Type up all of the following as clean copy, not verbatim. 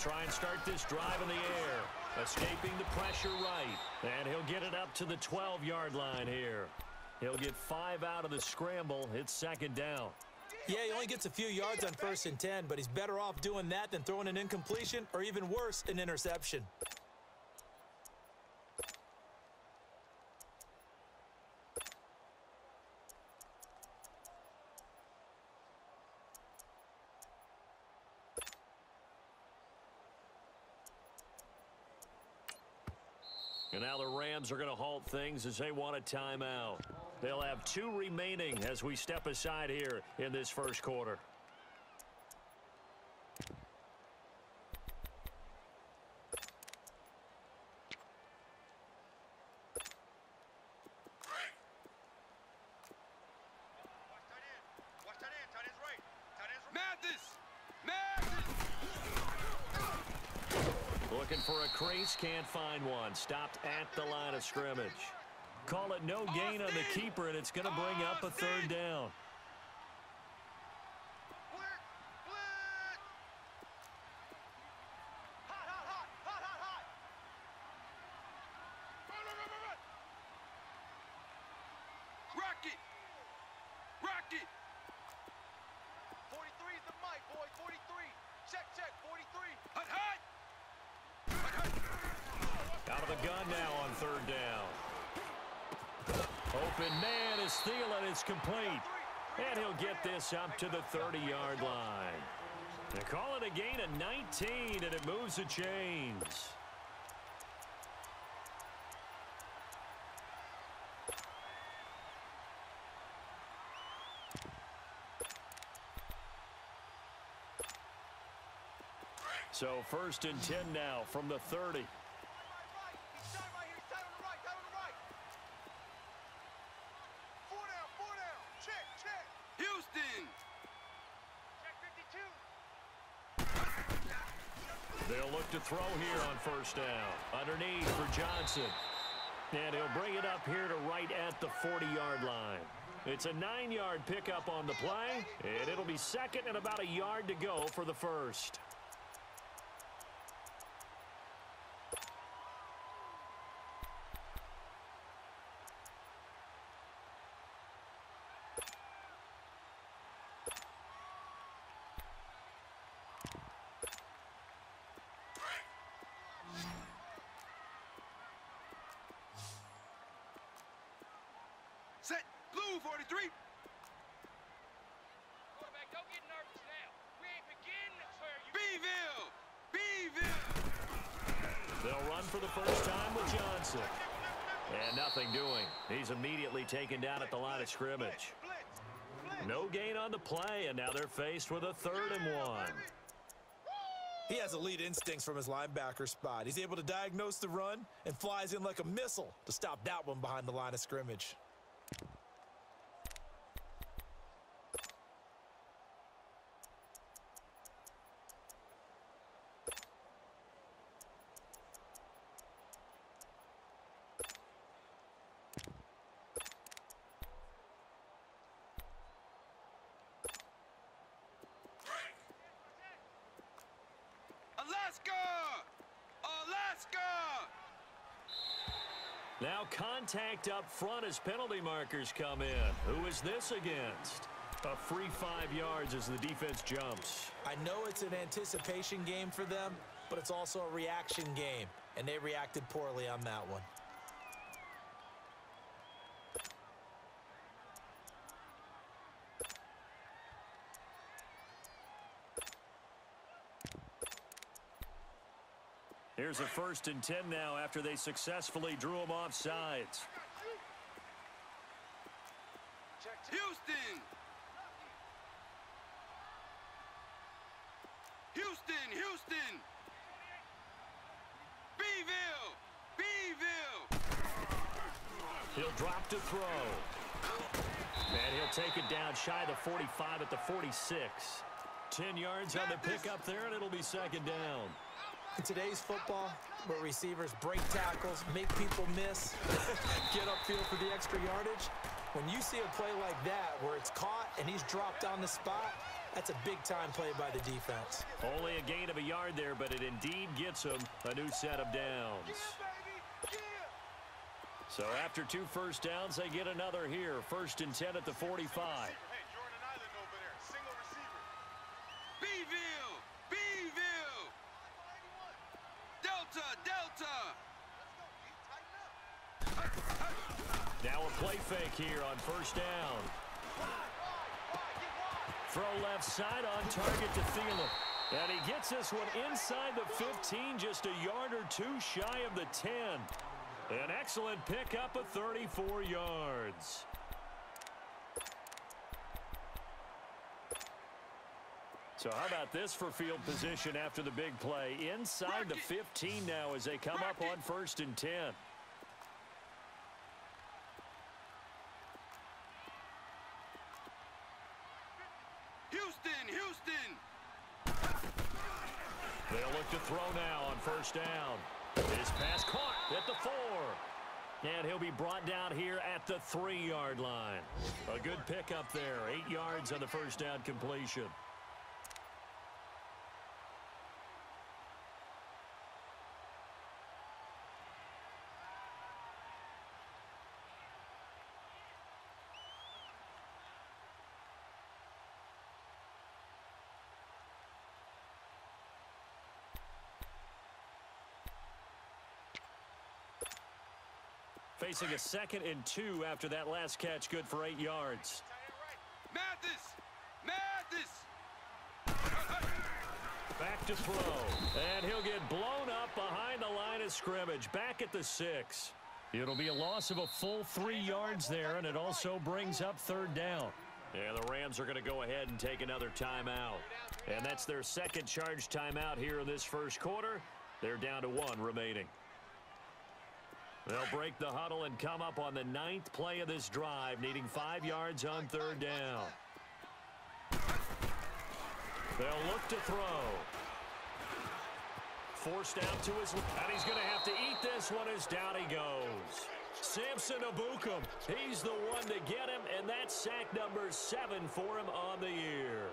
try and start this drive in the air. Escaping the pressure right. And he'll get it up to the 12-yard line here. He'll get 5 out of the scramble. It's second down. Yeah, he only gets a few yards on 1st and 10, but he's better off doing that than throwing an incompletion or even worse, an interception. And now the Rams are going to halt things as they want a timeout. They'll have 2 remaining as we step aside here in this first quarter. Looking for a crease, can't find one. Stopped at the line of scrimmage. Call it no gain on the keeper, and it's going to bring up a 3rd down. Rock it! Rock it! 43 is the mic, boy. 43. Check, 43. Hut, hut! Out of the gun now on 3rd down. Open man is Thielen. It's complete. And he'll get this up to the 30-yard line. They call it a gain of 19, and it moves the chains. So 1st and 10 now from the 30. They'll look to throw here on 1st down. Underneath for Johnson. And he'll bring it up here to right at the 40-yard line. It's a 9-yard pickup on the play, and it'll be 2nd and about a yard to go for the 1st. Set. Blue 43. Quarterback, don't get nervous now. We ain't beginning to tear you. Beeville. They'll run for the first time with Johnson. And nothing doing. He's immediately taken down at the line of scrimmage. No gain on the play, and now they're faced with a 3rd and 1. He has elite instincts from his linebacker spot. He's able to diagnose the run and flies in like a missile to stop that one behind the line of scrimmage. Now contact up front as penalty markers come in. Who is this against? A free 5 yards as the defense jumps. I know it's an anticipation game for them, but it's also a reaction game, and they reacted poorly on that one. Here's a 1st and 10 now after they successfully drew him off sides. Houston! Houston! Houston! Beeville! Beeville! He'll drop to throw. And he'll take it down shy of the 45 at the 46. 10 yards on the pickup there, and it'll be 2nd down. In today's football, where receivers break tackles, make people miss, get upfield for the extra yardage, when you see a play like that where it's caught and he's dropped on the spot, That's a big-time play by the defense. Only a gain of a yard there, but it indeed gets them a new set of downs. So after 2 first downs, they get another here. 1st and 10 at the 45. Hey, Jordan Island over there. Single receiver. Beeville! Beeville! Delta! Delta! Now a play fake here on 1st down. Throw left side on target to Thielen. And he gets this one inside the 15, just a yard or 2 shy of the 10. An excellent pickup of 34 yards. So how about this for field position after the big play? Inside the 15 now as they come up on 1st and 10. Houston! Houston! They'll look to throw now on 1st down. His pass caught at the 4. And he'll be brought down here at the 3-yard line. A good pickup there. 8 yards on the 1st down completion. Facing a 2nd and 2 after that last catch, good for 8 yards. Mathis! Mathis! Back to throw. And he'll get blown up behind the line of scrimmage. Back at the 6. It'll be a loss of a full 3 yards there, and it also brings up 3rd down. And the Rams are going to go ahead and take another timeout. And that's their 2nd charge timeout here in this 1st quarter. They're down to 1 remaining. They'll break the huddle and come up on the 9th play of this drive, needing 5 yards on 3rd down. They'll look to throw. Forced out to his left, and he's going to have to eat this one as down he goes. Samson Abukum, he's the one to get him, and that's sack number 7 for him on the year.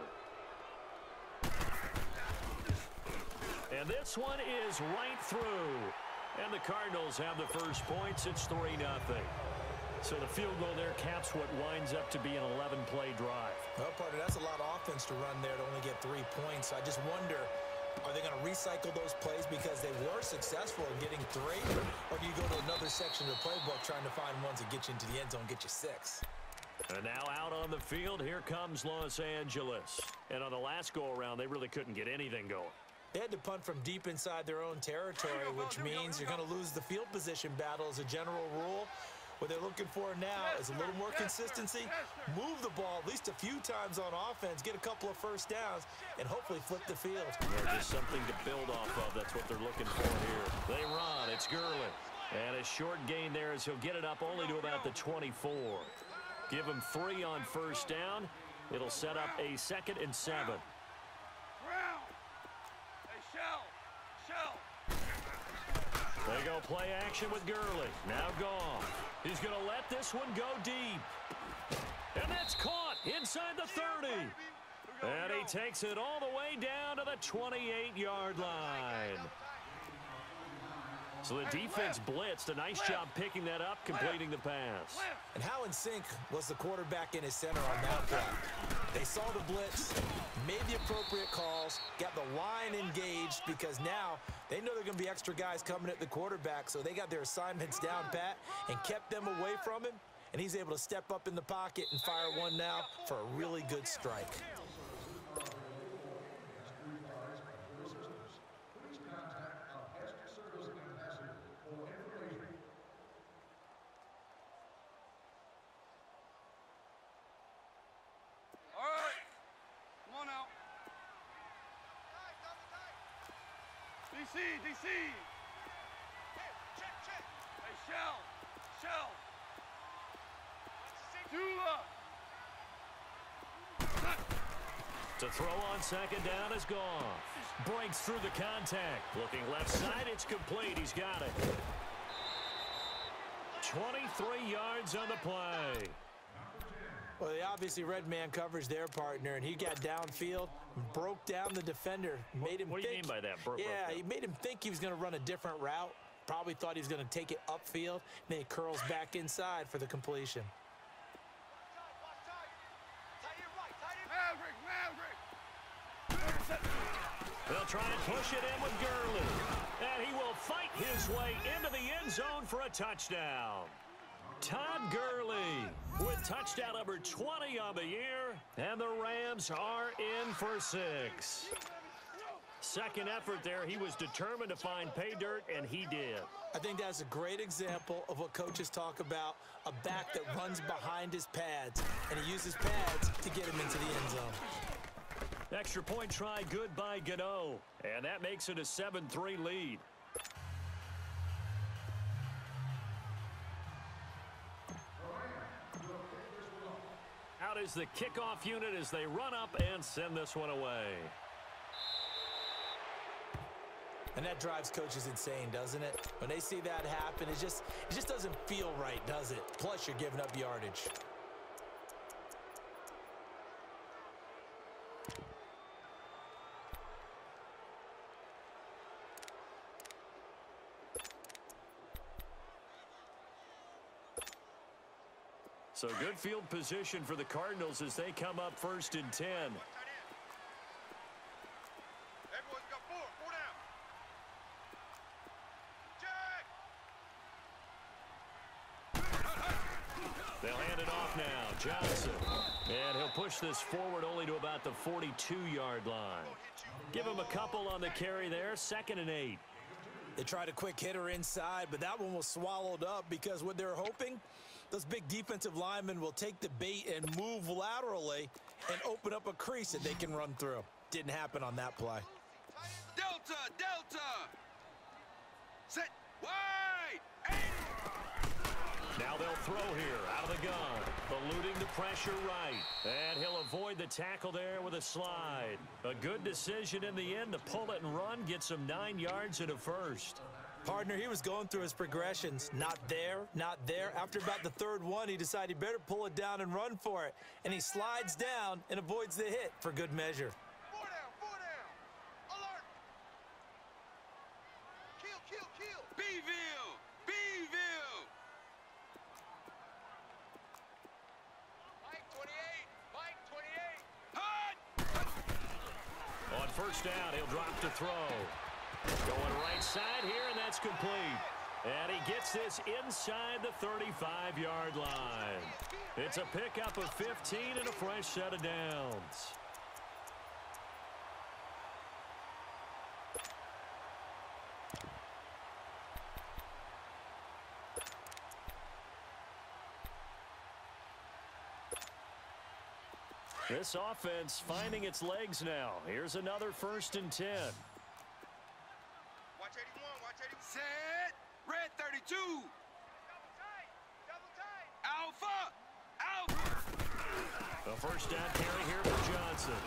And this one is right through. And the Cardinals have the first points. It's 3-0. So the field goal there caps what winds up to be an 11-play drive. Well, partner, that's a lot of offense to run there to only get 3 points. I just wonder, are they going to recycle those plays because they were successful in getting 3? Or do you go to another section of the playbook trying to find ones that get you into the end zone, get you 6? And now out on the field, here comes Los Angeles. And on the last go-around, they really couldn't get anything going. They had to punt from deep inside their own territory, which means you're going to lose the field position battle as a general rule. What they're looking for now is a little more consistency, move the ball at least a few times on offense, get a couple of first downs, and hopefully flip the field. Yeah, just something to build off of. That's what they're looking for here. They run. It's Gurley. And a short gain there as he'll get it up only to about the 24. Give him 3 on 1st down. It'll set up a 2nd and 7. They go play action with Gurley. Now gone. He's going to let this one go deep. And that's caught inside the 30. And he takes it all the way down to the 28-yard line. So the defense blitzed. A nice job picking that up, completing the pass. And how in sync was the quarterback in his center on that play? They saw the blitz, made the appropriate calls, got the line engaged because now they know there are going to be extra guys coming at the quarterback, so they got their assignments down pat and kept them away from him, and he's able to step up in the pocket and fire one now for a really good strike. DC! Hey, Shell! Dula! To throw on 2nd down is gone. Breaks through the contact. Looking left side, it's complete. He's got it. 23 yards on the play. Well, they obviously read man coverage their partner, and he got downfield, broke down the defender, made him What do you mean by that? Yeah, he made him think he was going to run a different route. Probably thought he was going to take it upfield, and then he curls back inside for the completion. They'll try and push it in with Gurley. And he will fight his way into the end zone for a touchdown. Todd Gurley with touchdown number 20 on the year. And the Rams are in for 6. Second effort there, he was determined to find pay dirt, and he did. I think that's a great example of what coaches talk about, a back that runs behind his pads, and he uses pads to get him into the end zone. Extra point try good by Gano, and that makes it a 7-3 lead. Out is the kickoff unit as they run up and send this one away. And that drives coaches insane, doesn't it? When they see that happen, it just doesn't feel right, does it? Plus, you're giving up yardage. So good field position for the Cardinals as they come up 1st and 10. Everyone's got 4. 4 down. Jack! They'll hand it off now. Johnson. And he'll push this forward only to about the 42-yard line. Give him a couple on the carry there. 2nd and 8. They tried a quick hitter inside, but that one was swallowed up because what they're hoping, those big defensive linemen will take the bait and move laterally and open up a crease that they can run through. Didn't happen on that play. Delta, Delta. Set wide. Now they'll throw here out of the gun. Eluding the pressure right. And he'll avoid the tackle there with a slide. A good decision in the end to pull it and run. Gets him 9 yards and a first. Partner, he was going through his progressions. Not there, not there. After about the 3rd one, he decided he better pull it down and run for it. And he slides down and avoids the hit for good measure. 4 down. 4 down. Alert. Kill, kill, kill. Beeville, Beeville. Mike 28. Mike 28. Hut. On 1st down, he'll drop to throw. Going right side here, and that's complete. And he gets this inside the 35-yard line. It's a pickup of 15 and a fresh set of downs. This offense finding its legs now. Here's another 1st and 10. Watch 81. Watch 81. Set. Red 32. Double tight. Double tight. Alpha. Alpha. A 1st down carry here for Johnson.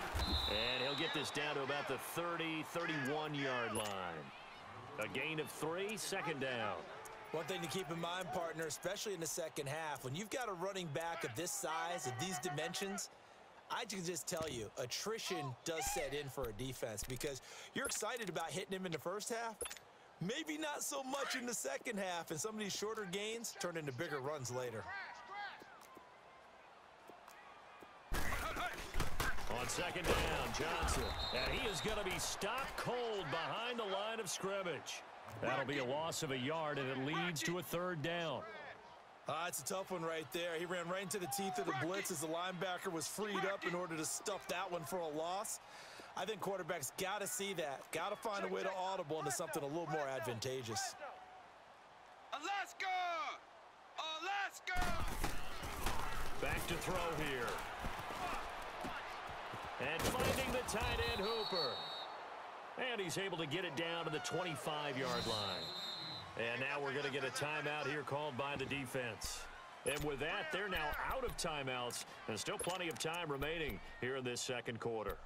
And he'll get this down to about the 30, 31-yard line. A gain of 3, 2nd down. One thing to keep in mind, partner, especially in the second half, when you've got a running back of this size, of these dimensions, I can just tell you, attrition does set in for a defense because you're excited about hitting him in the first half. Maybe not so much in the second half, and some of these shorter gains turn into bigger runs later. On 2nd down, Johnson. And he is going to be stopped cold behind the line of scrimmage. That'll be a loss of a yard, and it leads to a 3rd down. It's a tough one right there. He ran right into the teeth of the blitz as the linebacker was freed up in order to stuff that one for a loss. I think quarterbacks got to see that. Got to find a way to audible into something a little more advantageous. Alaska. Alaska. Back to throw here. And finding the tight end Hooper. And he's able to get it down to the 25-yard line. And now we're going to get a timeout here called by the defense. And with that, they're now out of timeouts. And still plenty of time remaining here in this second quarter.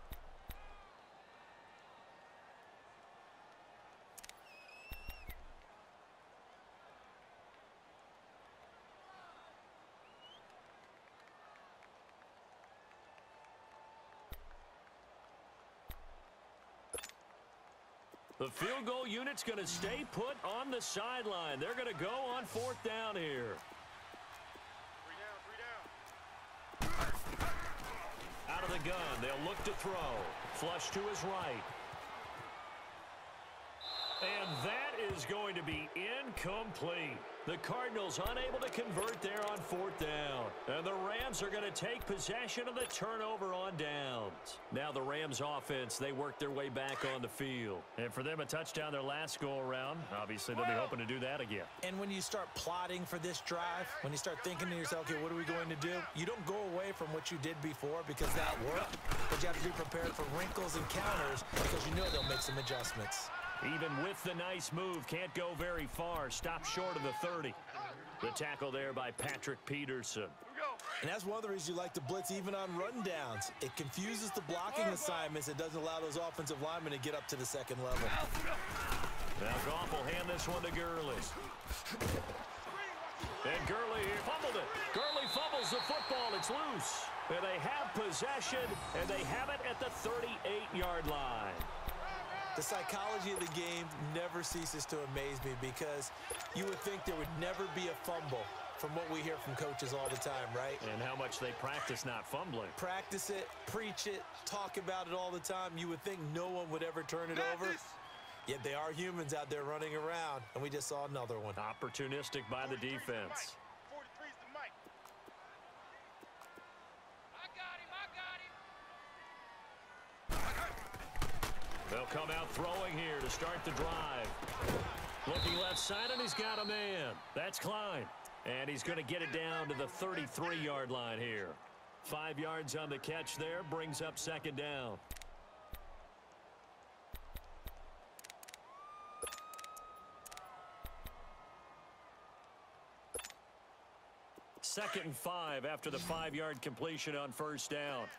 The field goal unit's going to stay put on the sideline. They're going to go on 4th down here. 3 down. Out of the gun, they'll look to throw. Flush to his right. And that is going to be incomplete. The Cardinals unable to convert there on 4th down. And the Rams are going to take possession of the turnover on downs. Now the Rams offense, they work their way back on the field. And for them, a touchdown their last go-around. Obviously, they'll be hoping to do that again. And when you start plotting for this drive, when you start thinking to yourself, okay, what are we going to do? You don't go away from what you did before because that worked. But you have to be prepared for wrinkles and counters because you know they'll make some adjustments. Even with the nice move, can't go very far. Stop short of the 30. The tackle there by Patrick Peterson. And that's one of the reasons you like to blitz even on rundowns. It confuses the blocking assignments. It doesn't allow those offensive linemen to get up to the second level. Now Goff will hand this one to Gurley. And Gurley here fumbled it. Gurley fumbles the football. It's loose. And they have possession, and they have it at the 38-yard line. The psychology of the game never ceases to amaze me because you would think there would never be a fumble from what we hear from coaches all the time, right? And how much they practice not fumbling. Practice it, preach it, talk about it all the time. You would think no one would ever turn it over. Yet they are humans out there running around, and we just saw another one. Opportunistic by the defense. 43's the mic. I got him. They'll come out throwing here to start the drive. Looking left side, and he's got a man. That's Klein. And he's going to get it down to the 33-yard line here. 5 yards on the catch there, brings up 2nd down. Second and 5 after the 5-yard completion on 1st down.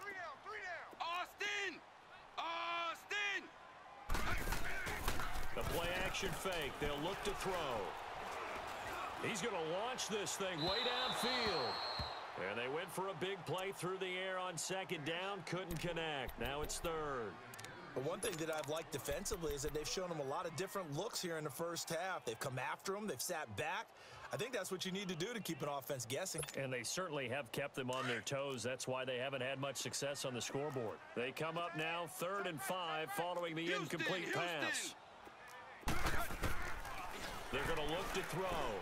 3 down. 3 down. Austin! The play-action fake. They'll look to throw. He's going to launch this thing way downfield. And they went for a big play through the air on 2nd down. Couldn't connect. Now it's 3rd. But one thing that I've liked defensively is that they've shown them a lot of different looks here in the first half. They've come after them. They've sat back. I think that's what you need to do to keep an offense guessing. And they certainly have kept them on their toes. That's why they haven't had much success on the scoreboard. They come up now 3rd and 5 following the incomplete pass. They're going to look to throw.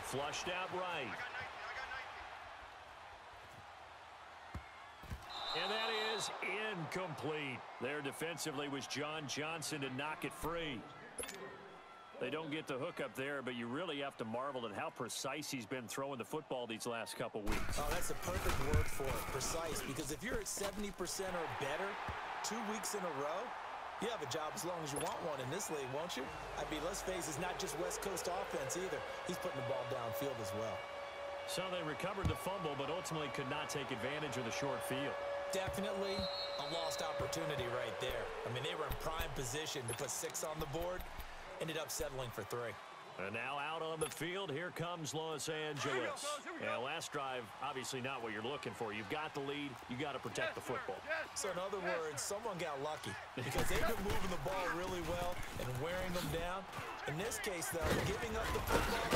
Flushed out right. And that is incomplete. There defensively was John Johnson to knock it free. They don't get the hook up there, but you really have to marvel at how precise he's been throwing the football these last couple weeks. Oh, that's a perfect word for it, precise, because if you're at 70% or better 2 weeks in a row, you have a job as long as you want one in this league, won't you? I mean, let's face it, it's not just West Coast offense either. He's putting the ball downfield as well. So they recovered the fumble, but ultimately could not take advantage of the short field. Definitely a lost opportunity right there. I mean, they were in prime position to put 6 on the board, ended up settling for 3. And now out on the field, here comes Los Angeles. And last drive, obviously not what you're looking for. You've got the lead. You got to protect the football. So in other words, someone got lucky because they've been moving the ball really well and wearing them down. In this case, though, giving up the football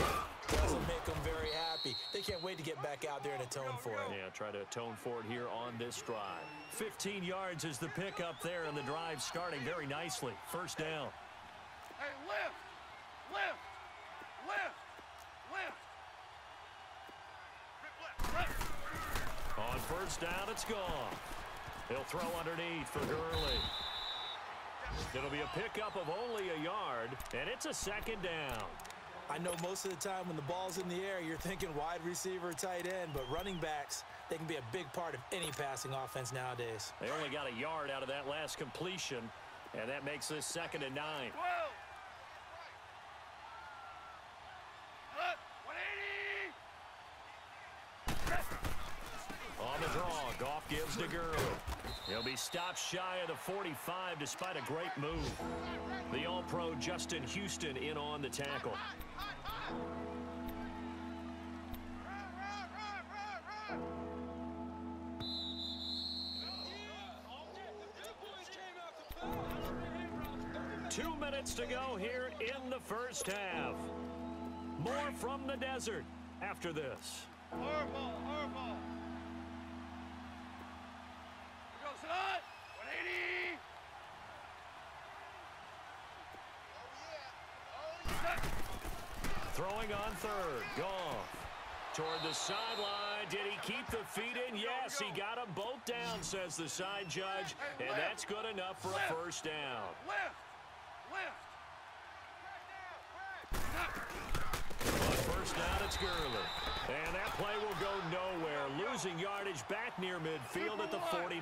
doesn't make them very happy. They can't wait to get back out there and atone for it. Yeah, try to atone for it here on this drive. 15 yards is the pickup there, and the drive starting very nicely. 1st down. Hey, lift! Lift! Lift! Lift! On 1st down, it's gone. He'll throw underneath for Gurley. It'll be a pickup of only a yard, and it's a 2nd down. I know most of the time when the ball's in the air, you're thinking wide receiver, tight end, but running backs, they can be a big part of any passing offense nowadays. They only got a yard out of that last completion, and that makes this 2nd and 9. Whoa! 180! On the draw, Goff gives to Gurley. He'll be stopped shy of the 45 despite a great move. The All-Pro Justin Houston in on the tackle. 2 minutes to go here in the first half. More from the desert after this. Horrible, horrible. Here goes it. 180. Throwing on third. Goff. Toward the sideline. Did he keep the feet in? Yes, he got them both down, says the side judge. And that's good enough for a first down. Lift. On first down, it's Gurley. And that play will go nowhere. Losing yardage back near midfield at the 49.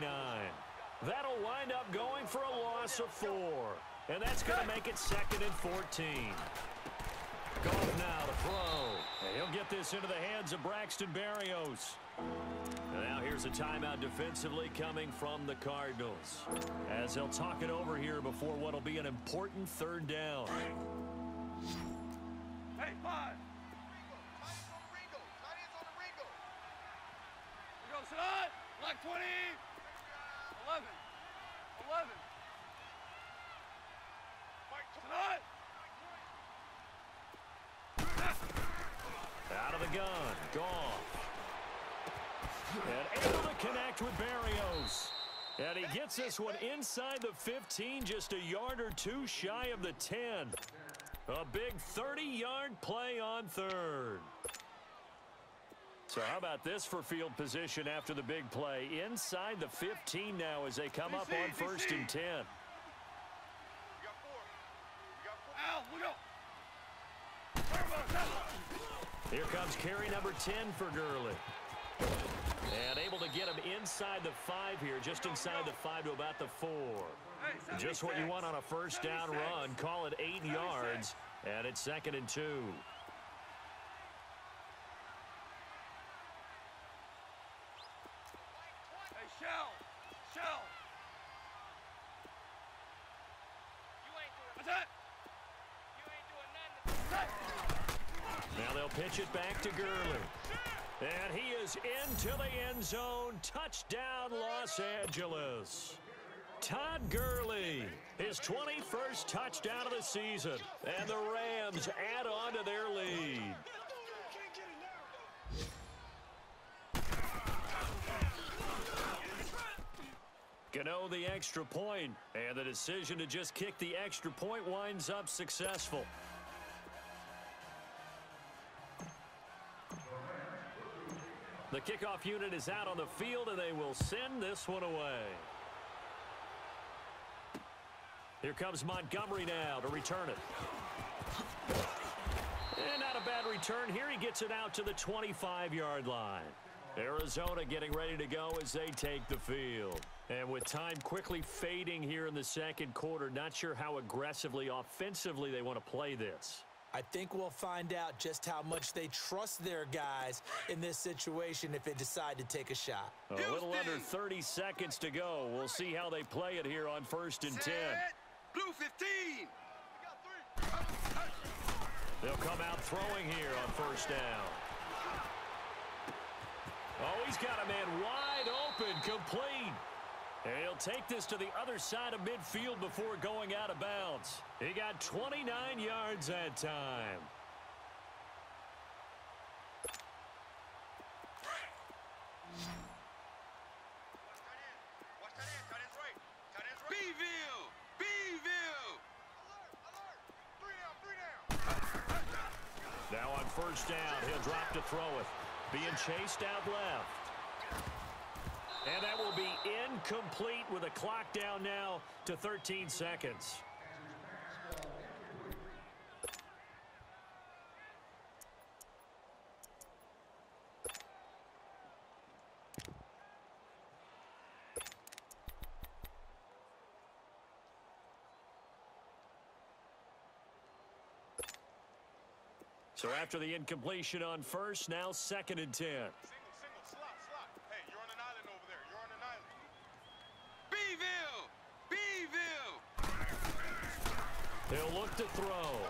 That'll wind up going for a loss of 4. And that's going to make it 2nd and 14. Goff now to throw. And he'll get this into the hands of Braxton Berrios. And now here's a timeout defensively coming from the Cardinals, as they'll talk it over here before what'll be an important 3rd down. Hey, 5. Here goes it. Black 20. 11. 11. Tonight. Out of the gun. Goff. And able to connect with Berrios. And he gets this one inside the 15, just a yard or 2 shy of the 10. A big 30-yard play on 3rd. So how about this for field position after the big play? Inside the 15 now as they come up on 1st and 10. Al, look out. Here comes carry number 10 for Gurley. And able to get him inside the 5 here, just inside the 5 to about the 4. Just what you want on a first down run. Call it 8 yards, and it's 2nd and 2. Hey, Shell. That's it. Now they'll pitch it back to Gurley. And he is into the end zone. Touchdown, Los Angeles. Todd Gurley, his 21st touchdown of the season. And the Rams add on to their lead. Gano the extra point, and the decision to just kick the extra point winds up successful. The kickoff unit is out on the field, and they will send this one away. Here comes Montgomery now to return it. And not a bad return here. He gets it out to the 25-yard line. Arizona getting ready to go as they take the field. And with time quickly fading here in the 2nd quarter, not sure how aggressively, offensively they want to play this. I think we'll find out just how much they trust their guys in this situation if they decide to take a shot. A little under 30 seconds to go. We'll see how they play it here on 1st and 10. Blue 15. They'll come out throwing here on 1st down. Oh, he's got a man wide open, complete. And he'll take this to the other side of midfield before going out of bounds. He got 29 yards that time. Beeville! Beeville! Now on 1st down, he'll drop to throw it. Being chased out left. And that will be incomplete with a clock down now to 13 seconds. So after the incompletion on 1st, now 2nd and 10. Slot. Hey, you're on an island over there. You're on an island. Beeville! Beeville! He'll look to throw.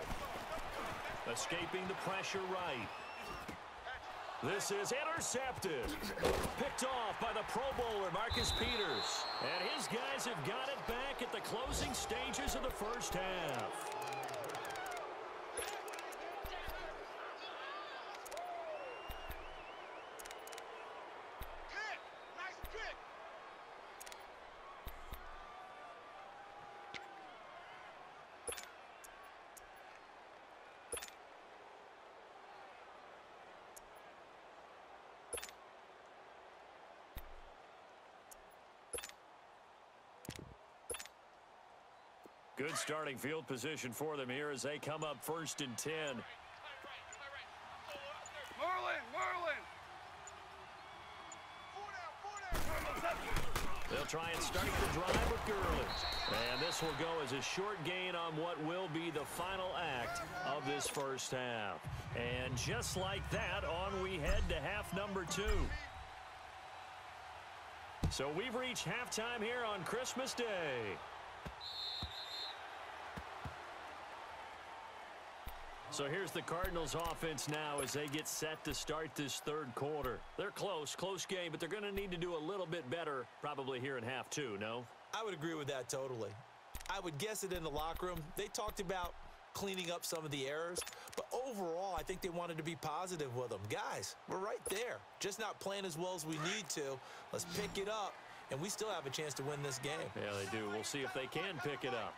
Escaping the pressure right. This is intercepted. Picked off by the Pro Bowler, Marcus Peters. And his guys have got it back at the closing stages of the first half. Good starting field position for them here as they come up 1st and 10. Merlin! They'll try and start the drive with Gurley. And this will go as a short gain on what will be the final act of this first half. And just like that, on we head to half number 2. So we've reached halftime here on Christmas Day. So here's the Cardinals offense now as they get set to start this third quarter. They're close game, but they're going to need to do a little bit better probably here in half 2, no? I would agree with that totally. I would guess it in the locker room. They talked about cleaning up some of the errors, but overall I think they wanted to be positive with them. Guys, we're right there. Just not playing as well as we need to. Let's pick it up, and we still have a chance to win this game. Yeah, they do. We'll see if they can pick it up.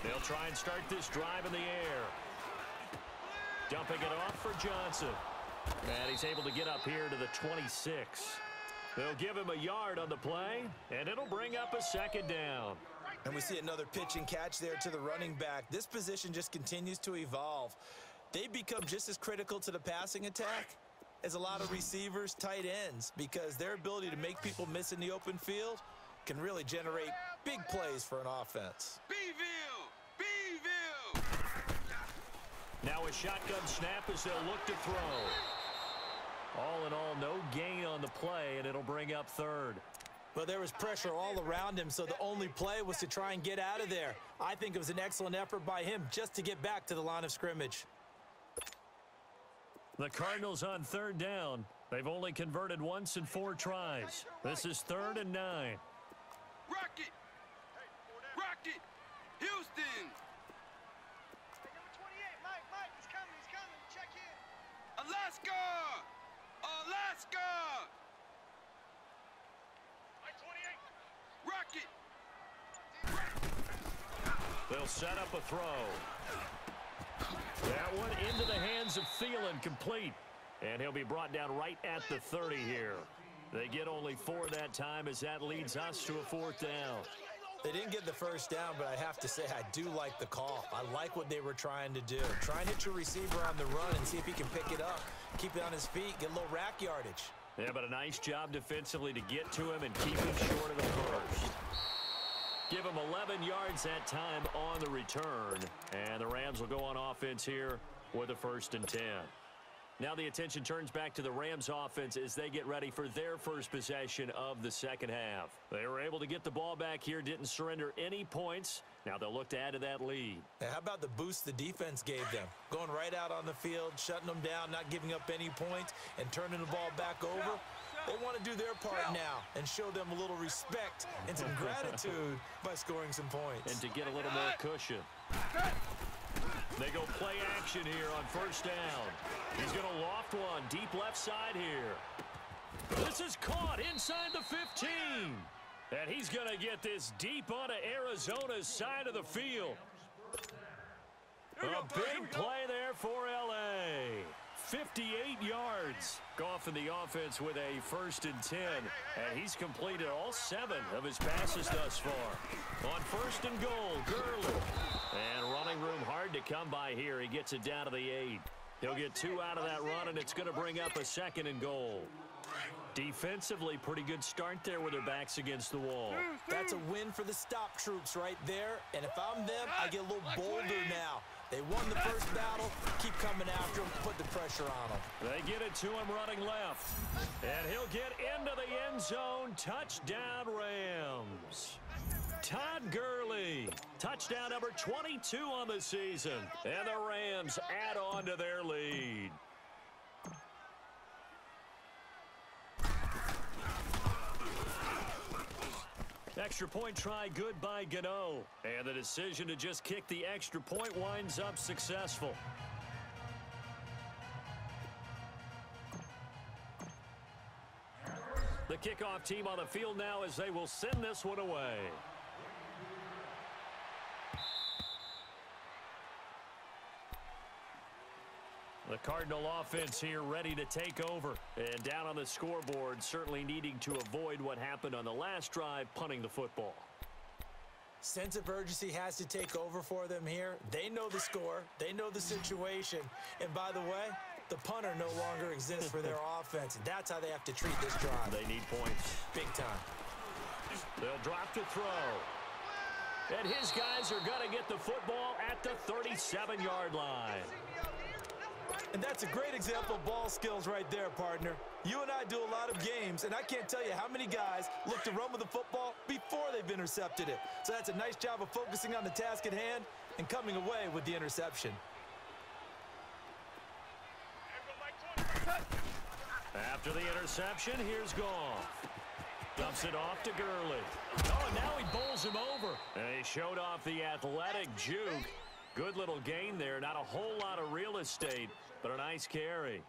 They'll try and start this drive in the air. Dumping it off for Johnson. And he's able to get up here to the 26. They'll give him a yard on the play, and it'll bring up a second down. And we see another pitch and catch there to the running back. This position just continues to evolve. They've become just as critical to the passing attack as a lot of receivers, tight ends, because their ability to make people miss in the open field can really generate big plays for an offense. Beeville! Now a shotgun snap as they'll look to throw. All in all, no gain on the play, and it'll bring up third. Well, there was pressure all around him, so the only play was to try and get out of there. I think it was an excellent effort by him just to get back to the line of scrimmage. The Cardinals on third down. They've only converted once in 4 tries. This is 3rd and 9. Rocket! Houston! Hey, number 28, Mike, he's coming. Check in. Alaska! Mike 28. Rocket! They'll set up a throw. That one into the hands of Thielen, complete. And he'll be brought down right at the 30 here. They get only 4 that time as that leads us to a 4th down. They didn't get the first down, but I have to say I do like the call. I like what they were trying to do. Try and hit your receiver on the run and see if he can pick it up. Keep it on his feet, get a little rack yardage. Yeah, but a nice job defensively to get to him and keep him short of the first. Give him 11 yards that time on the return. And the Rams will go on offense here with a 1st and 10. Now the attention turns back to the Rams offense as they get ready for their first possession of the second half. They were able to get the ball back here, didn't surrender any points. Now they'll look to add to that lead. Now, how about the boost the defense gave them? Going right out on the field, shutting them down, not giving up any points, and turning the ball back over. They want to do their part now and show them a little respect and some gratitude by scoring some points. And to get a little more cushion. They go play action here on 1st down. He's going to loft one deep left side here. This is caught inside the 15. And he's going to get this deep onto Arizona's side of the field. A big play there for L.A. 58 yards. Goff in the offense with a 1st and 10. And he's completed all 7 of his passes thus far. On 1st and goal, Gurley. And running room hard to come by here. He gets it down to the 8. He'll get 2 out of that run, and it's going to bring up a 2nd and goal. Defensively, pretty good start there with their backs against the wall. That's a win for the stop troops right there. And if I'm them, I get a little bolder now. They won the first battle. Keep coming after him. Put the pressure on him. They get it to him running left. And he'll get into the end zone. Touchdown, Rams. Todd Gurley Touchdown number 22 on the season. And the Rams add on to their lead. Extra point try good by Gano. And the decision to just kick the extra point winds up successful. The kickoff team on the field now as they will send this one away. The Cardinal offense here ready to take over. And down on the scoreboard, certainly needing to avoid what happened on the last drive, punting the football. Sense of urgency has to take over for them here. They know the score. They know the situation. And by the way, the punter no longer exists for their offense. And that's how they have to treat this drive. They need points. Big time. They'll drop to throw. And his guys are going to get the football at the 37-yard line. And that's a great example of ball skills right there, partner. You and I do a lot of games, and I can't tell you how many guys look to run with the football before they've intercepted it. So that's a nice job of focusing on the task at hand and coming away with the interception. After the interception, here's Goff. Dumps it off to Gurley. Oh, and now he bowls him over. And he showed off the athletic juke. Good little gain there. Not a whole lot of real estate, but a nice carry.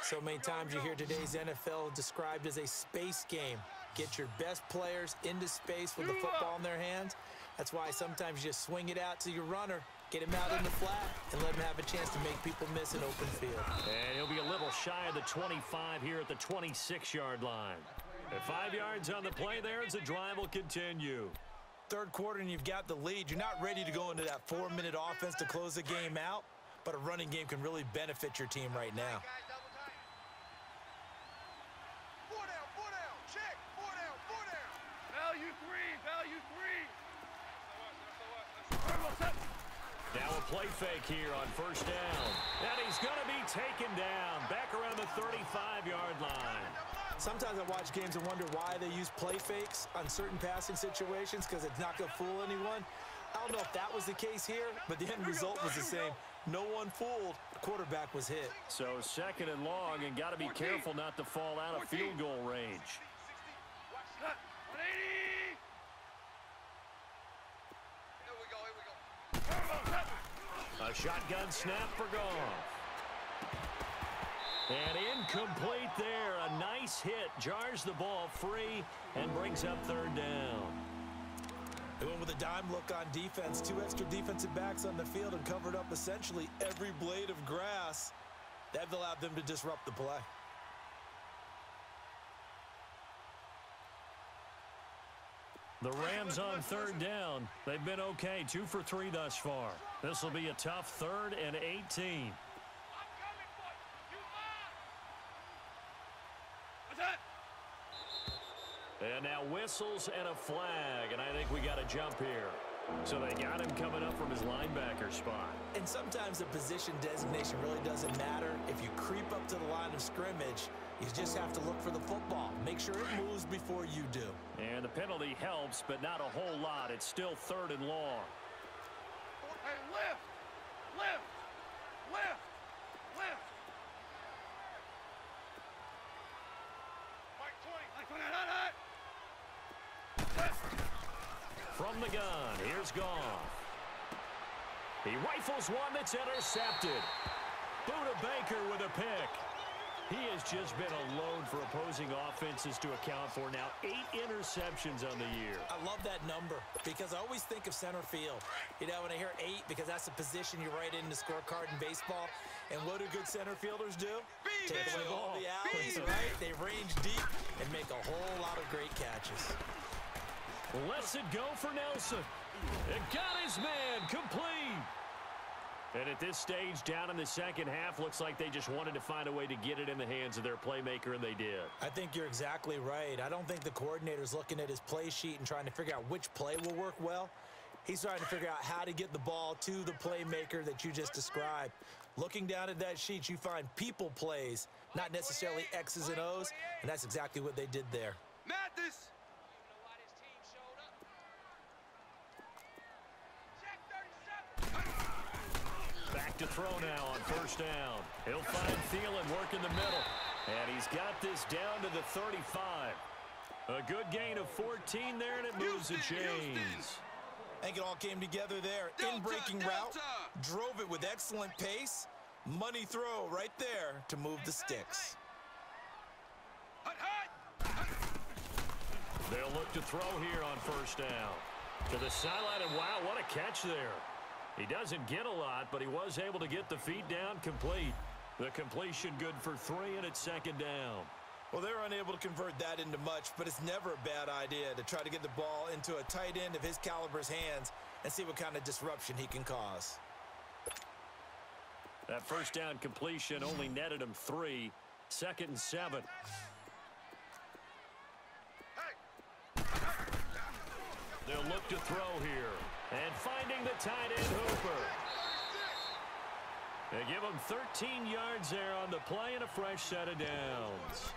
So many times you hear today's NFL described as a space game. Get your best players into space with the football in their hands. That's why sometimes you just swing it out to your runner, get him out in the flat, and let him have a chance to make people miss an open field. And he'll be a little shy of the 25 here at the 26-yard line. And 5 yards on the play there as the drive will continue. Third quarter and you've got the lead. You're not ready to go into that 4-minute offense to close the game out, but a running game can really benefit your team right now. Now a play fake here on first down. And he's going to be taken down back around the 35-yard line. Sometimes I watch games and wonder why they use play fakes on certain passing situations because it's not going to fool anyone. I don't know if that was the case here, but the end result was the same. No one fooled. The quarterback was hit. So second and long, and got to be careful not to fall out of field goal range. A shotgun snap for Goff. And incomplete there. A nice hit. Jars the ball free and brings up third down. They went with a dime look on defense. 2 extra defensive backs on the field and covered up essentially every blade of grass. That allowed them to disrupt the play. The Rams on third down. They've been okay. 2 for 3 thus far. This will be a tough 3rd and 18. And now whistles and a flag, and I think we got a jump here. So they got him coming up from his linebacker spot. And sometimes the position designation really doesn't matter. If you creep up to the line of scrimmage, you just have to look for the football. Make sure it moves before you do. And the penalty helps, but not a whole lot. It's still 3rd and long. Hey, lift! Lift! Lift! Lift! Mike 20. Mike 20. Hot. From the gun, here's Goff. He rifles one that's intercepted. Buda Baker with a pick. He has just been a load for opposing offenses to account for. Now 8 interceptions on the year. I love that number because I always think of center field. You know, when I hear 8, because that's the position you write in the scorecard in baseball. And what do good center fielders do? Take away all the alleys, right? They range deep and make a whole lot of great catches. Lets it go for Nelson. It got his man complete. And at this stage, down in the second half, looks like they just wanted to find a way to get it in the hands of their playmaker, and they did. I think you're exactly right. I don't think the coordinator's looking at his play sheet and trying to figure out which play will work well. He's trying to figure out how to get the ball to the playmaker that you just described. Looking down at that sheet, you find people plays, not necessarily X's and O's, and that's exactly what they did there. to throw now on first down. He'll find Thielen working the middle. And he's got this down to the 35. A good gain of 14 there, and it moves the chains. I think it all came together there. In-breaking route, drove it with excellent pace. Money throw right there to move the sticks. They'll look to throw here on first down. To the sideline, and wow, what a catch there. He doesn't get a lot, but he was able to get the feet down complete. The completion good for 3, and it's second down. Well, they're unable to convert that into much, but it's never a bad idea to try to get the ball into a tight end of his caliber's hands and see what kind of disruption he can cause. That first down completion only netted him 3. 2nd and 7. They'll look to throw here. And finding the tight end Hooper. They give him 13 yards there on the play and a fresh set of downs.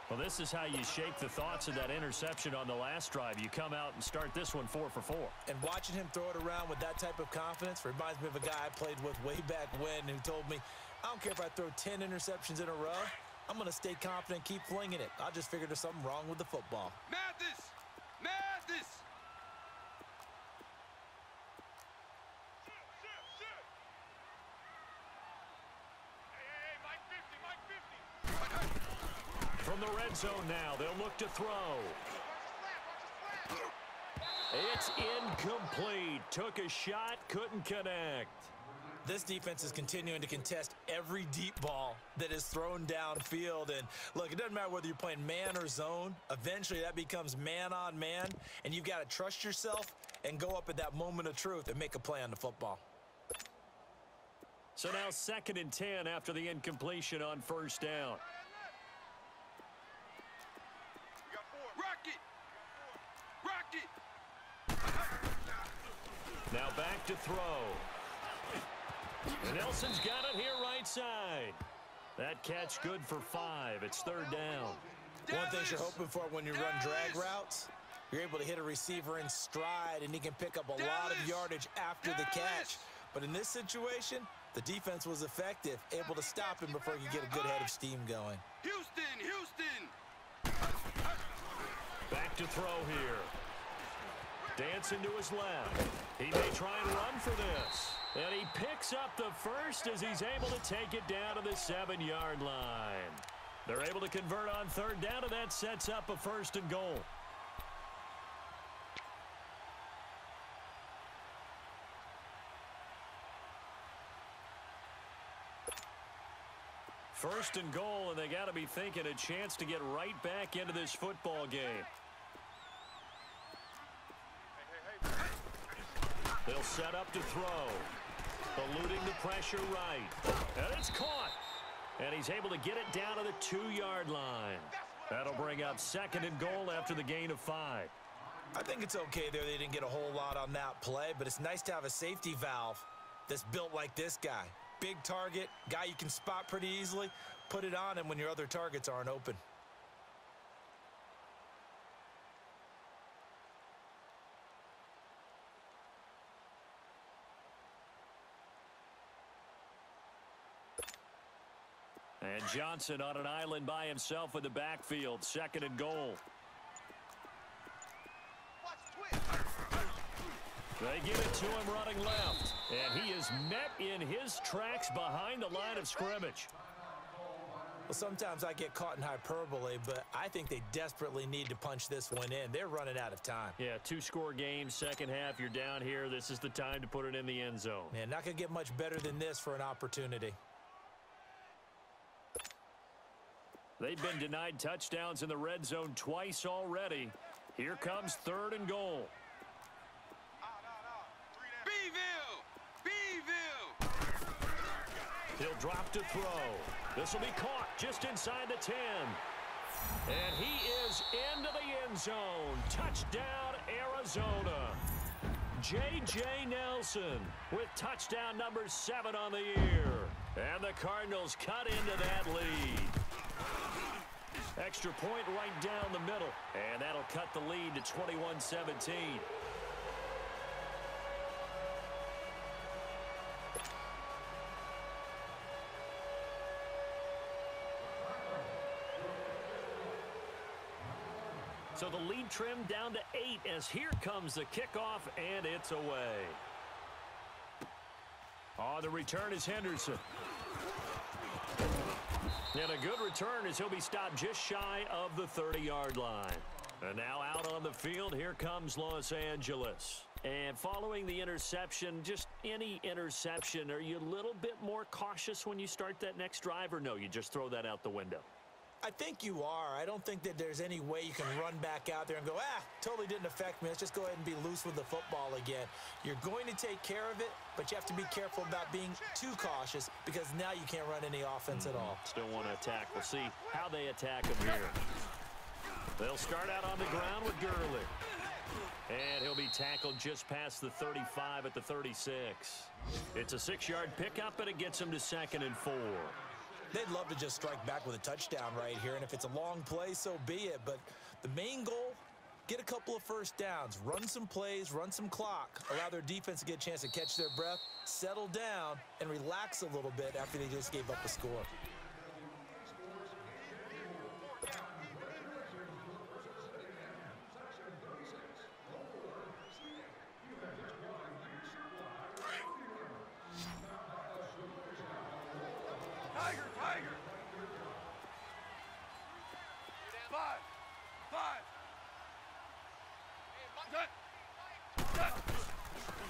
Well, this is how you shake the thoughts of that interception on the last drive. You come out and start this one 4 for 4. And watching him throw it around with that type of confidence reminds me of a guy I played with way back when who told me, I don't care if I throw 10 interceptions in a row. I'm going to stay confident and keep flinging it. I just figured there's something wrong with the football. Mathis! Mathis! From the red zone now, they'll look to throw. It's incomplete. Took a shot, couldn't connect. This defense is continuing to contest every deep ball that is thrown downfield. And look, it doesn't matter whether you're playing man or zone. Eventually, that becomes man on man. And you've got to trust yourself and go up at that moment of truth and make a play on the football. So now 2nd and 10 after the incompletion on first down. Now back to throw. And Nelson's got it here right side. That catch good for 5. It's 3rd down. One thing you're hoping for when you run drag routes, you're able to hit a receiver in stride, and he can pick up a lot of yardage after the catch. But in this situation, the defense was effective, able to stop him before he could get a good head of steam going. Houston! Back to throw here. Dancing to his left. He may try and run for this. And he picks up the first as he's able to take it down to the 7-yard line. They're able to convert on 3rd down, and that sets up a 1st and goal. First and goal, and they got to be thinking a chance to get right back into this football game. They'll set up to throw. Eluding the pressure right. And it's caught. And he's able to get it down to the 2-yard line. That'll bring up 2nd and goal after the gain of 5. I think it's okay there. They didn't get a whole lot on that play, but it's nice to have a safety valve that's built like this guy. Big target, guy you can spot pretty easily. Put it on him when your other targets aren't open. And Johnson on an island by himself in the backfield. 2nd and goal. They give it to him running left. And he is met in his tracks behind the line of scrimmage. Well, sometimes I get caught in hyperbole, but I think they desperately need to punch this one in. They're running out of time. Yeah, 2-score game, second half, you're down here. This is the time to put it in the end zone. Man, not going to get much better than this for an opportunity. They've been denied touchdowns in the red zone twice already. Here comes 3rd and goal. He'll drop to throw. This will be caught just inside the 10. And he is into the end zone. Touchdown, Arizona. J.J. Nelson with touchdown number 7 on the year. And the Cardinals cut into that lead. Extra point right down the middle. And that'll cut the lead to 21-17. So the lead trimmed down to 8 as here comes the kickoff, and it's away. On the return is Henderson. And a good return as he'll be stopped just shy of the 30-yard line. And now out on the field, here comes Los Angeles. And following the interception, just any interception, are you a little bit more cautious when you start that next drive, or no, you just throw that out the window? I think you are. I don't think that there's any way you can run back out there and go, totally didn't affect me. Let's just go ahead and be loose with the football again. You're going to take care of it, but you have to be careful about being too cautious because now you can't run any offense at all. Still want to attack. We'll see how they attack him here. They'll start out on the ground with Gurley. And he'll be tackled just past the 35 at the 36. It's a 6-yard pickup, and it gets him to 2nd and 4. They'd love to just strike back with a touchdown right here, and if it's a long play, so be it. But the main goal, get a couple of first downs, run some plays, run some clock, allow their defense to get a chance to catch their breath, settle down, and relax a little bit after they just gave up a score.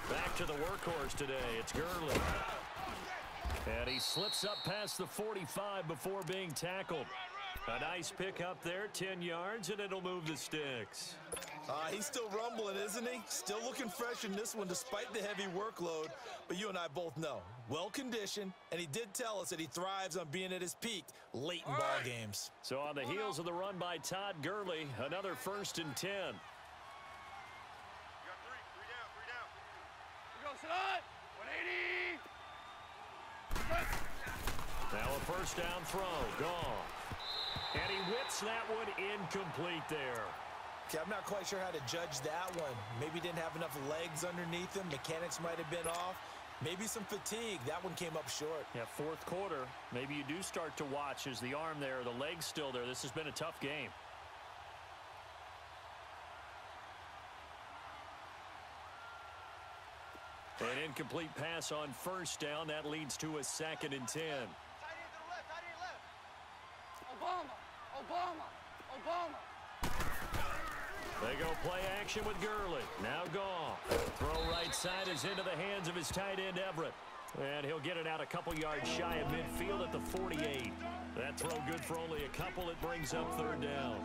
Back to the workhorse today. It's Gurley. And he slips up past the 45 before being tackled. A nice pick up there, 10 yards, and it'll move the sticks. He's still rumbling, isn't he? Still looking fresh in this one despite the heavy workload. But you and I both know, well-conditioned, and he did tell us that he thrives on being at his peak late in ball games. So on the heels of the run by Todd Gurley, another 1st and 10. Now a first down throw, gone. And he whips that one incomplete there. Okay, I'm not quite sure how to judge that one. Maybe didn't have enough legs underneath him. Mechanics might have been off. Maybe some fatigue. That one came up short. Yeah, 4th quarter. Maybe you do start to watch as the arm there, the leg's still there. This has been a tough game. An incomplete pass on first down. That leads to a 2nd and 10. Tight end to the left, tight end left. Obama. They go play action with Gurley. Now Goff. Throw right side is into the hands of his tight end Everett. And he'll get it out a couple yards shy of midfield at the 48. That throw good for only a couple. It brings up 3rd down.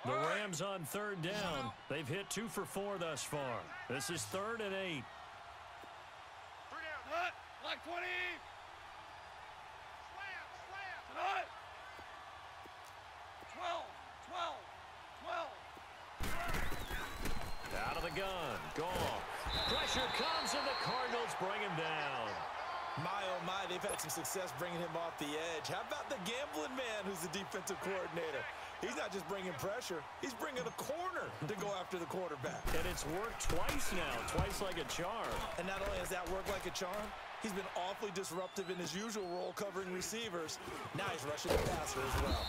The Rams on 3rd down. They've hit 2 for 4 thus far. This is 3rd and 8. Like 20. Slam. 12. Out of the gun. Goff. Pressure comes, and the Cardinals bring him down. My, oh my, they've had some success bringing him off the edge. How about the gambling man who's the defensive coordinator? He's not just bringing pressure. He's bringing a corner to go after the quarterback. And it's worked twice now, twice like a charm. And not only has that worked like a charm, he's been awfully disruptive in his usual role covering receivers. Now he's rushing the passer as well.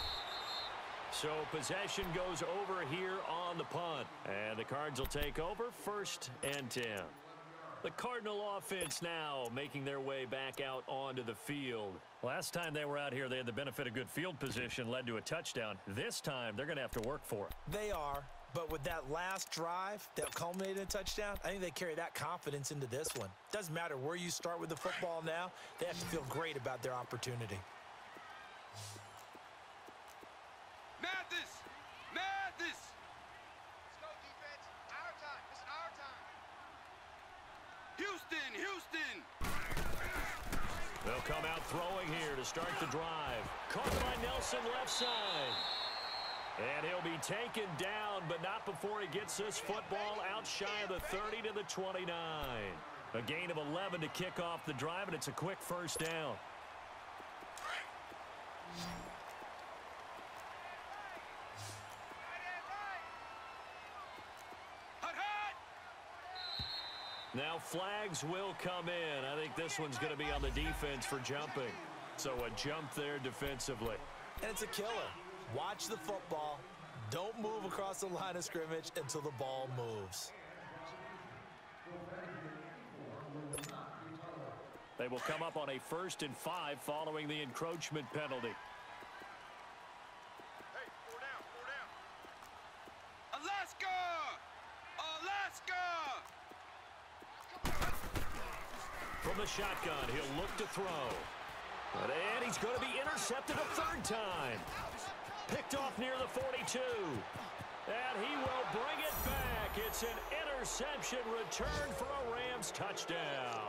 So possession goes over here on the punt. And the Cards will take over 1st and 10. The Cardinal offense now making their way back out onto the field. Last time they were out here, they had the benefit of good field position, led to a touchdown. This time, they're going to have to work for it. They are, but with that last drive that culminated in a touchdown, I think they carry that confidence into this one. Doesn't matter where you start with the football now, they have to feel great about their opportunity. Mathis! Let's go, defense. Our time. It's our time. Houston! They'll come out throwing here to start the drive. Caught by Nelson left side. And he'll be taken down, but not before he gets this football out shy of the 30 to the 29. A gain of 11 to kick off the drive, and it's a quick first down. Now flags will come in. I think this one's going to be on the defense for jumping. So a jump there defensively. And it's a killer. Watch the football. Don't move across the line of scrimmage until the ball moves. They will come up on a 1st and 5 following the encroachment penalty. Hey, 4 down, 4 down. Alaska! Alaska! From the shotgun, he'll look to throw. And he's going to be intercepted a 3rd time. Picked off near the 42. And he will bring it back. It's an interception return for a Rams touchdown.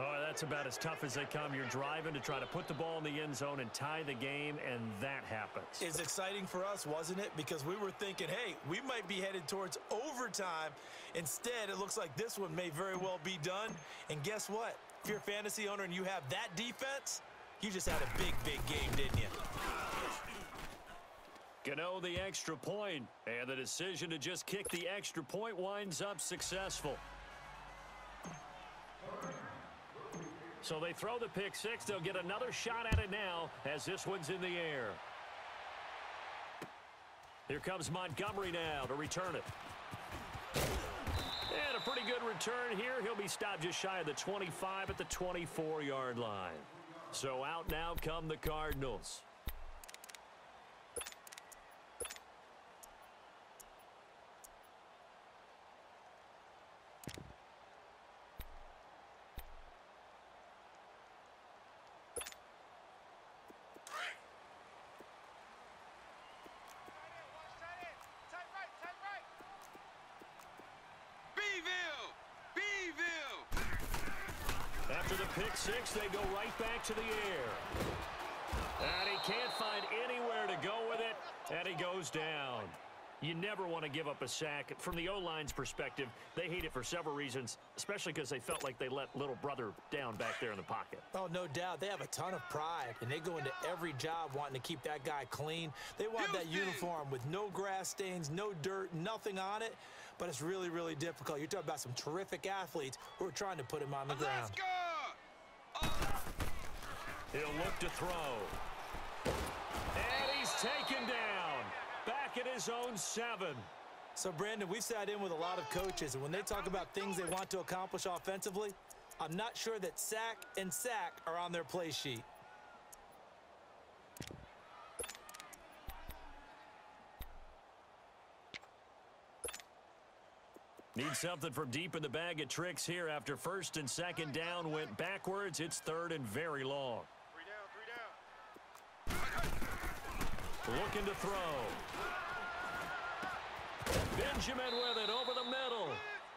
Oh, that's about as tough as they come. You're driving to try to put the ball in the end zone and tie the game, and that happens. It's exciting for us, wasn't it? Because we were thinking, hey, we might be headed towards overtime. Instead, it looks like this one may very well be done. And guess what? If you're a fantasy owner and you have that defense, you just had a big, big game, didn't you? Gano the extra point, and the decision to just kick the extra point winds up successful. So they throw the pick 6. They'll get another shot at it now as this one's in the air. Here comes Montgomery now to return it. And a pretty good return here. He'll be stopped just shy of the 25 at the 24-yard line. So out now come the Cardinals. After the pick 6, they go right back to the air. And he can't find anywhere to go with it, and he goes down. You never want to give up a sack. From the O-line's perspective, they hate it for several reasons, especially because they felt like they let little brother down back there in the pocket. Oh, no doubt. They have a ton of pride, and they go into every job wanting to keep that guy clean. They want that uniform with no grass stains, no dirt, nothing on it. But it's really, really difficult. You're talking about some terrific athletes who are trying to put him on the ground. He'll look to throw. And he's taken down. Back at his own 7. So, Brandon, we sat in with a lot of coaches, and when they talk about things they want to accomplish offensively, I'm not sure that sack and sack are on their play sheet. Need something from deep in the bag of tricks here after 1st and 2nd down went backwards. It's 3rd and very long. 3 down. Looking to throw. Benjamin with it over the middle.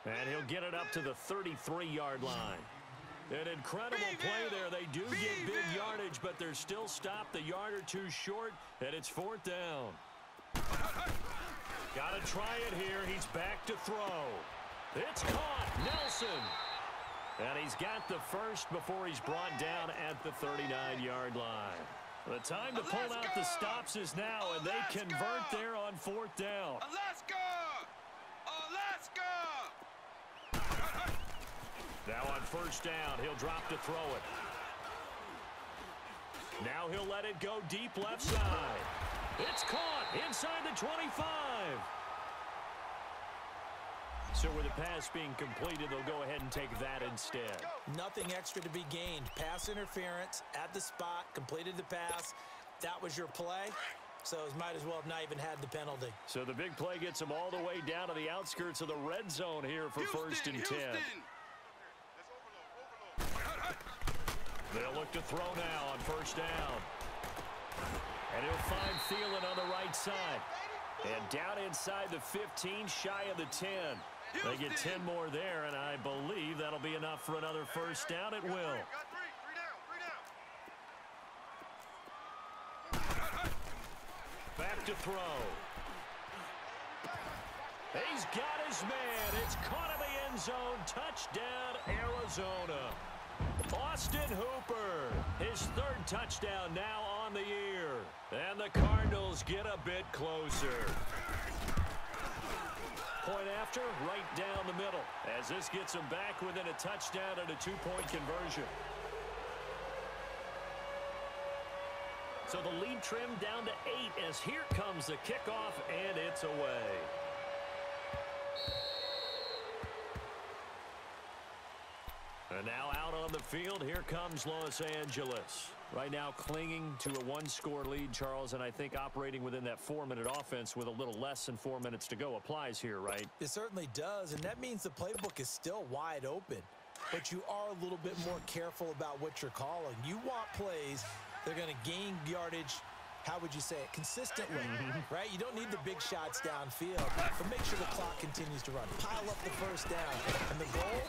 And he'll get it up to the 33-yard line. An incredible play there. They do get big yardage, but they're still stopped a yard or 2 short, and it's 4th down. Got to try it here. He's back to throw. It's caught. Nelson. And he's got the first before he's brought down at the 39-yard line. The time to pull out the stops is now, and they convert there on 4th down. Alaska! Alaska! Now on 1st down, he'll drop to throw it. Now he'll let it go deep left side. It's caught inside the 25. So with the pass being completed, they'll go ahead and take that instead. Nothing extra to be gained. Pass interference at the spot, completed the pass. That was your play, so it might as well have not even had the penalty. So the big play gets them all the way down to the outskirts of the red zone here for 1st and 10. They'll look to throw now on 1st down. And he'll find Thielen on the right side. And down inside the 15, shy of the 10. They get 10 more there, and I believe that'll be enough for another 1st down. It will. Back to throw. He's got his man. It's caught in the end zone. Touchdown, Arizona. Austin Hooper, his 3rd touchdown now on the year. And the Cardinals get a bit closer. Point after, right down the middle, as this gets them back within a touchdown and a 2-point conversion. So the lead trimmed down to 8 as here comes the kickoff, and it's away. And now out on the field, here comes Los Angeles. Right now clinging to a one-score lead, Charles, and I think operating within that 4-minute offense with a little less than 4 minutes to go applies here, right? It certainly does, and that means the playbook is still wide open. But you are a little bit more careful about what you're calling. You want plays that are going to gain yardage, how would you say it, consistently, right? You don't need the big shots downfield, but make sure the clock continues to run. Pile up the first down, and the goal,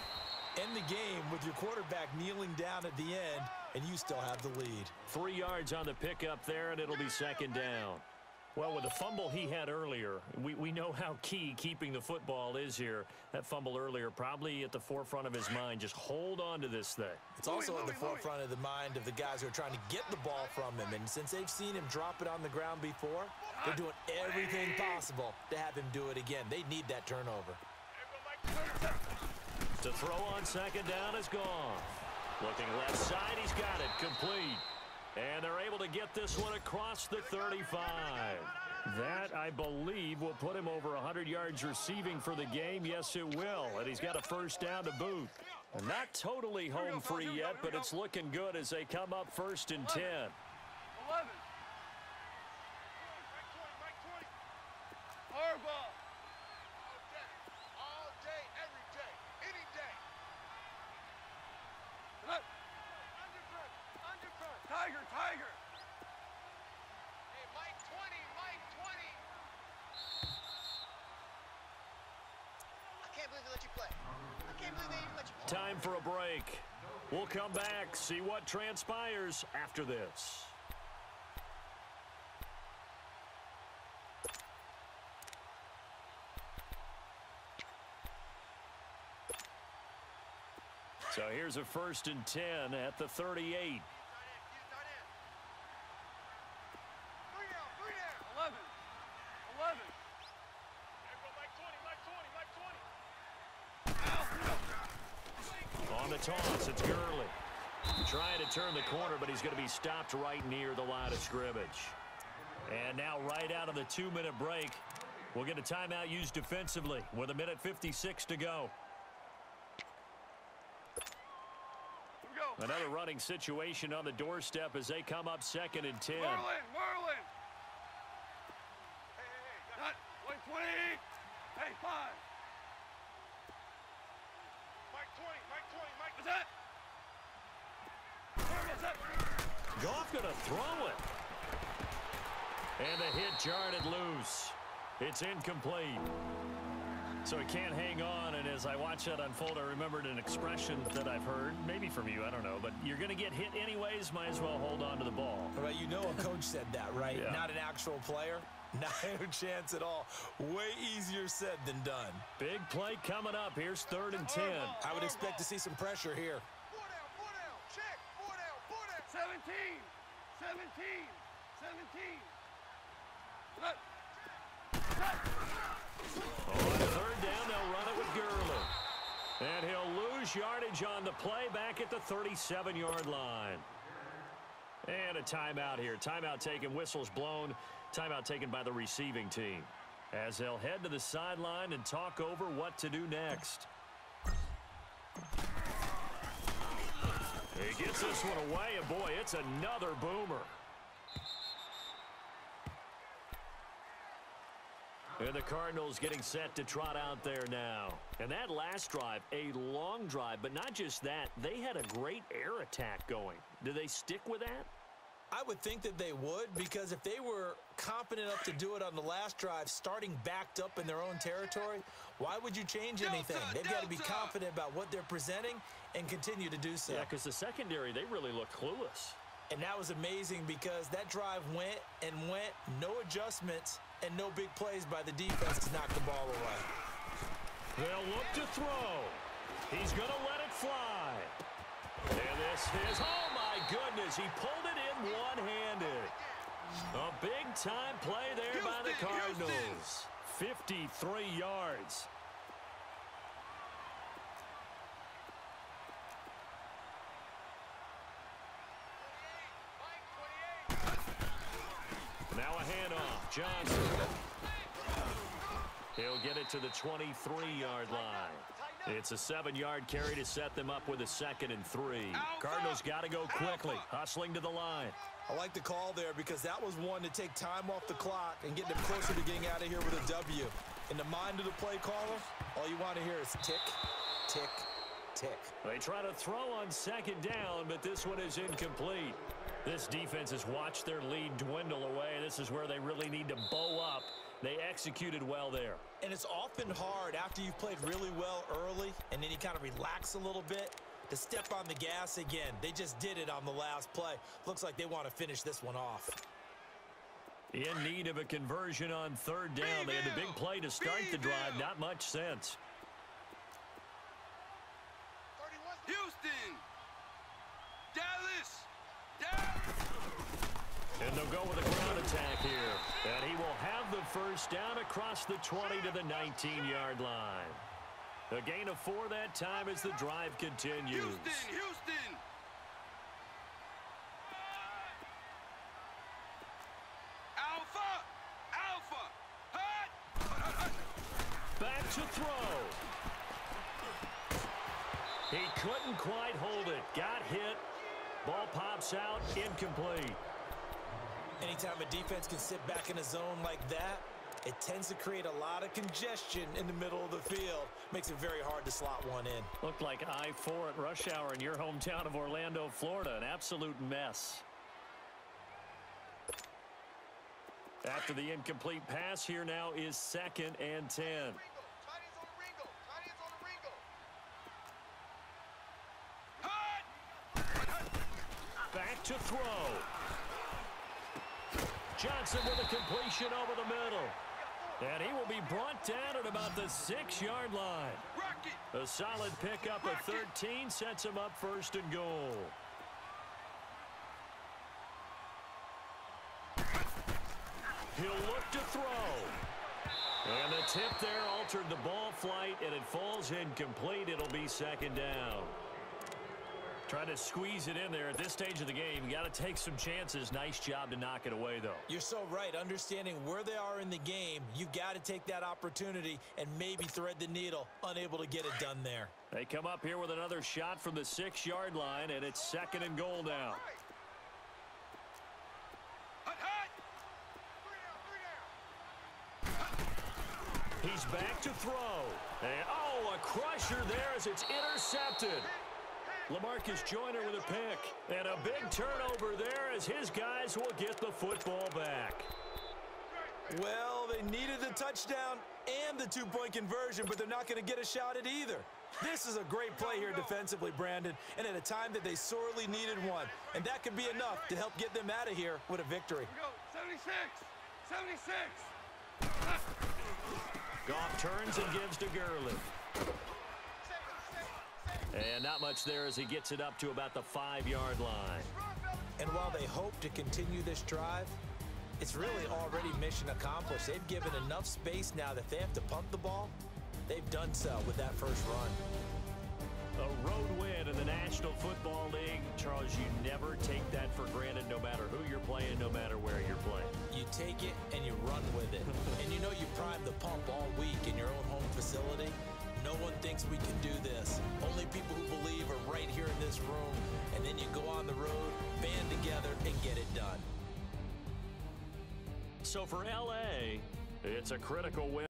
end the game with your quarterback kneeling down at the end, and you still have the lead. 3 yards on the pickup there, and it'll be second down. Well, with the fumble he had earlier, we know how key keeping the football is here. That fumble earlier probably at the forefront of his mind. Just hold on to this thing. It's also at the forefront of the mind of the guys who are trying to get the ball from him. And since they've seen him drop it on the ground before, they're doing everything possible to have him do it again. They need that turnover. To throw on second down is gone. Looking left side, he's got it, complete. And they're able to get this one across the 35. That, I believe, will put him over 100 yards receiving for the game. Yes, it will. And he's got a first down to boot. And not totally home free yet, but it's looking good as they come up 1st and 10. 11. Harbaugh. All day, every day, any day. Undercut. Tiger. Hey, Mike 20. I can't believe they let you play. I can't believe they even let you play. Time for a break. We'll come back, see what transpires after this. So here's a 1st and 10 at the 38. 11. 11. On the toss, it's Gurley. Trying to turn the corner, but he's going to be stopped right near the line of scrimmage. And now right out of the 2-minute break, we'll get a timeout used defensively with 1:56 to go. Another running situation on the doorstep as they come up 2nd and 10. Merlin. Hey. Not 120. Hey, 5. Mike 20. What's that? Goff going to throw it. And the hit jarred it loose. It's incomplete. So he can't hang on, and as I watch that unfold, I remembered an expression that I've heard, maybe from you, I don't know, but you're going to get hit anyways, might as well hold on to the ball. Right, you know a coach said that, right? Yeah. Not an actual player. Not a chance at all. Way easier said than done. Big play coming up. Here's 3rd and 10. I would expect to see some pressure here. 4 down. Check. 4 down. 17. On 3rd down, they'll run it with Gurley. And he'll lose yardage on the play back at the 37-yard line. And a timeout here. Timeout taken, whistles blown. Timeout taken by the receiving team as they'll head to the sideline and talk over what to do next. He gets this one away, and boy, it's another boomer. And the Cardinals getting set to trot out there now. And that last drive, a long drive, but not just that, they had a great air attack going. Do they stick with that? I would think that they would, because if they were confident enough to do it on the last drive, starting backed up in their own territory, why would you change anything? They've got to be confident about what they're presenting and continue to do so. Yeah, because the secondary, they really look clueless. And that was amazing because that drive went, no adjustments, and no big plays by the defense to knock the ball away. They'll look to throw. He's going to let it fly. And this is, oh my goodness, he pulled it in one-handed. A big-time play there by the Cardinals. 53 yards. Johnson. He'll get it to the 23-yard line. It's a 7-yard carry to set them up with a 2nd and 3. Cardinals got to go quickly, hustling to the line. I like the call there because that was one to take time off the clock and get them closer to getting out of here with a W. In the mind of the play caller, all you want to hear is tick, tick, tick. They try to throw on 2nd down, but this one is incomplete. This defense has watched their lead dwindle away. This is where they really need to bow up. They executed well there. And it's often hard after you've played really well early and then you kind of relax a little bit to step on the gas again. They just did it on the last play. Looks like they want to finish this one off. In need of a conversion on 3rd down. They had a big play to start the drive. Not much sense. Houston! Dallas! And they'll go with a ground attack here. And he will have the 1st down across the 20 to the 19-yard line. A gain of 4 that time as the drive continues. Houston! Alpha! Hut! Back to throw. He couldn't quite hold it. Got hit. Ball pops out. Incomplete. Anytime a defense can sit back in a zone like that, it tends to create a lot of congestion in the middle of the field. Makes it very hard to slot one in. Looked like I-4 at rush hour in your hometown of Orlando, Florida. An absolute mess. After the incomplete pass, here now is 2nd and 10. Back to throw. Johnson with a completion over the middle. And he will be brought down at about the 6-yard line. A solid pickup of 13 sets him up 1st and goal. He'll look to throw. And the tip there altered the ball flight, and it falls incomplete. It'll be 2nd down. Trying to squeeze it in there at this stage of the game. You got to take some chances. Nice job to knock it away, though. You're so right. Understanding where they are in the game, you've got to take that opportunity and maybe thread the needle. Unable to get it done there. They come up here with another shot from the 6-yard line, and it's 2nd and goal now. He's back to throw. And, oh, a crusher there as it's intercepted. LaMarcus Joyner with a pick. And a big turnover there as his guys will get the football back. Well, they needed the touchdown and the 2-point conversion, but they're not going to get a shot at either. This is a great play here defensively, Brandon, and at a time that they sorely needed one. And that could be enough to help get them out of here with a victory. 76! Goff turns and gives to Gurley. And not much there as he gets it up to about the 5-yard line. And while they hope to continue this drive, it's really already mission accomplished. They've given enough space now that if they have to punt the ball, they've done so with that first run. A road win in the National Football League. Charles, you never take that for granted no matter who you're playing, no matter where you're playing. You take it and you run with it. And you know you primed the pump all week in your own home facility. No one thinks we can do this. Only people who believe are right here in this room. And then you go on the road, band together, and get it done. So for LA, it's a critical win.